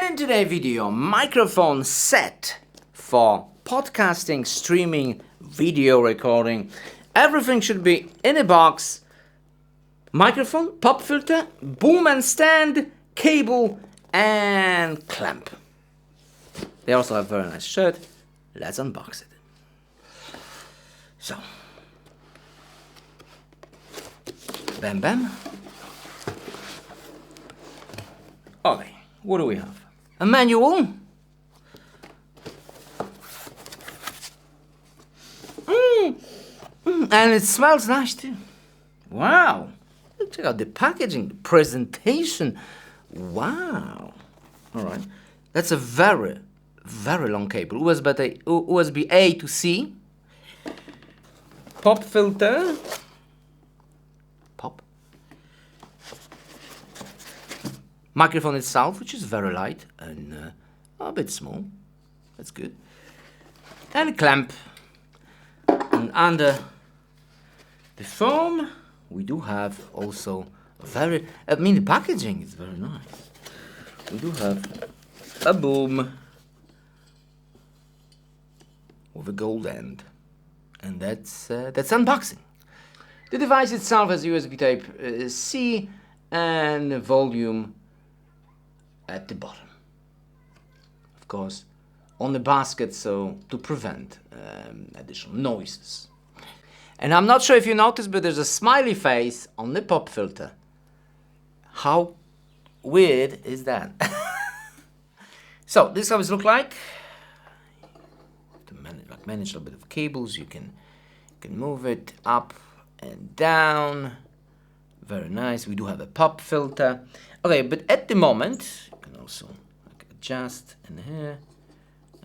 In today's video, microphone set for podcasting, streaming, video recording. Everything should be in a box. Microphone, pop filter, boom and stand, cable and clamp. They also have a very nice shirt. Let's unbox it. So, bam bam. Okay, what do we have? A manual. And it smells nice too. Wow. Check out the packaging, the presentation. Wow. All right. That's a very, very long cable. USB A to C. Pop filter. Pop. Microphone itself, which is very light and a bit small. That's good. And a clamp. And under the foam, we do have also the packaging is very nice. We do have a boom with a gold end. And that's unboxing. The device itself has USB Type C and volume at the bottom. Of course, on the basket, so to prevent additional noises. And I'm not sure if you noticed, but there's a smiley face on the pop filter. How weird is that? So this is how it looks like. To manage a little bit of cables, you can move it up and down. Very nice. We do have a pop filter. Okay, but at the moment, you can also adjust in here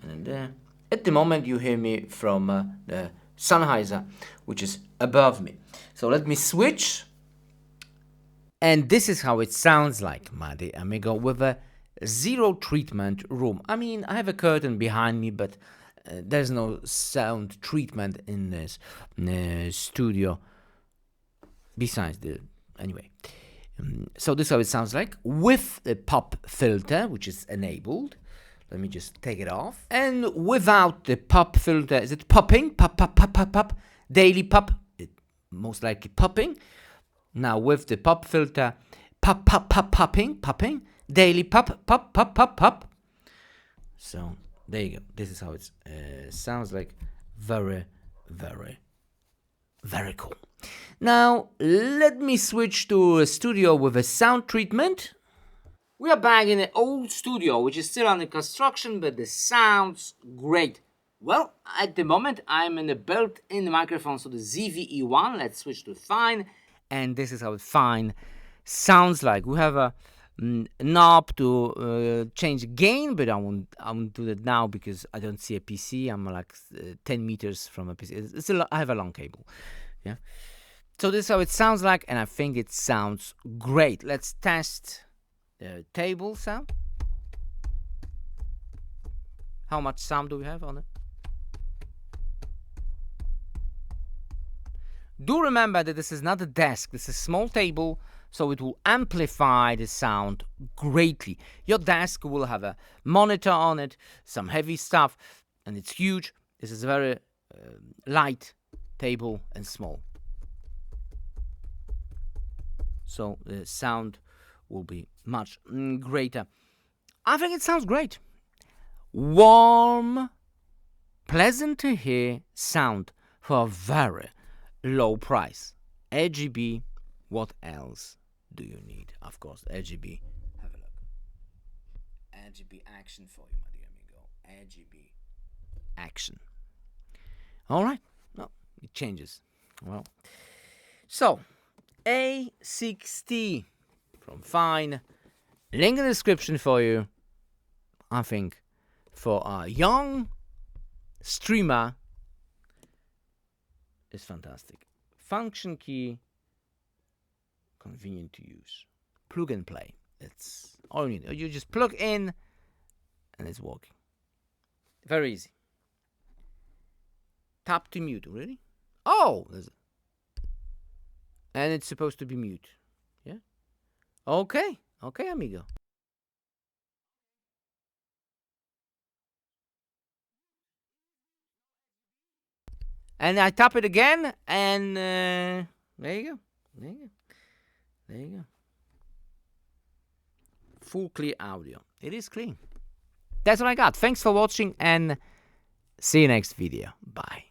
and in there. At the moment, you hear me from the Sennheiser, which is above me. So let me switch. And this is how it sounds like, my dear amigo, with a zero treatment room. I mean, I have a curtain behind me, but there's no sound treatment in this studio. Besides anyway. So this is how it sounds like with the pop filter, which is enabled. Let me just take it off. And without the pop filter, is it popping? Pop, pop, pop, pop, pop. Daily pop. It most likely popping. Now with the pop filter, pop, pop, pop, popping, popping. Daily pop, pop, pop, pop, pop. So there you go. This is how it sounds like. Very, very, very cool. Now let me switch to a studio with a sound treatment. We are back in an old studio, which is still under construction, but the sound's great. Well, at the moment, I'm in a built-in microphone, so the ZVE1. Let's switch to Fine. And this is how Fine sounds like. We have a knob to change gain, but I won't do that now because I don't see a PC. I'm like 10 meters from a PC. I have a long cable. Yeah. So this is how it sounds like, and I think it sounds great. Let's test the table sound. How much sound do we have on it? Do remember that this is not a desk. This is a small table, so it will amplify the sound greatly. Your desk will have a monitor on it, some heavy stuff, and it's huge. This is a very light table and small. So the sound will be much greater. I think it sounds great. Warm, pleasant to hear sound for a very low price. RGB, what else do you need? Of course, RGB. Have a look. RGB action for you, my dear amigo. RGB action. All right. No, it changes. Well, so A6T from Fine. Link in the description for you. I think for a young streamer is fantastic. Function key, convenient to use. Plug and play. It's all you need. You just plug in and it's working. Very easy. Tap to mute. Really? Oh, and it's supposed to be mute. Yeah. Okay, amigo. And I tap it again, and there you go. There you go. There you go. Full clear audio. It is clean. That's what I got. Thanks for watching, and see you next video. Bye.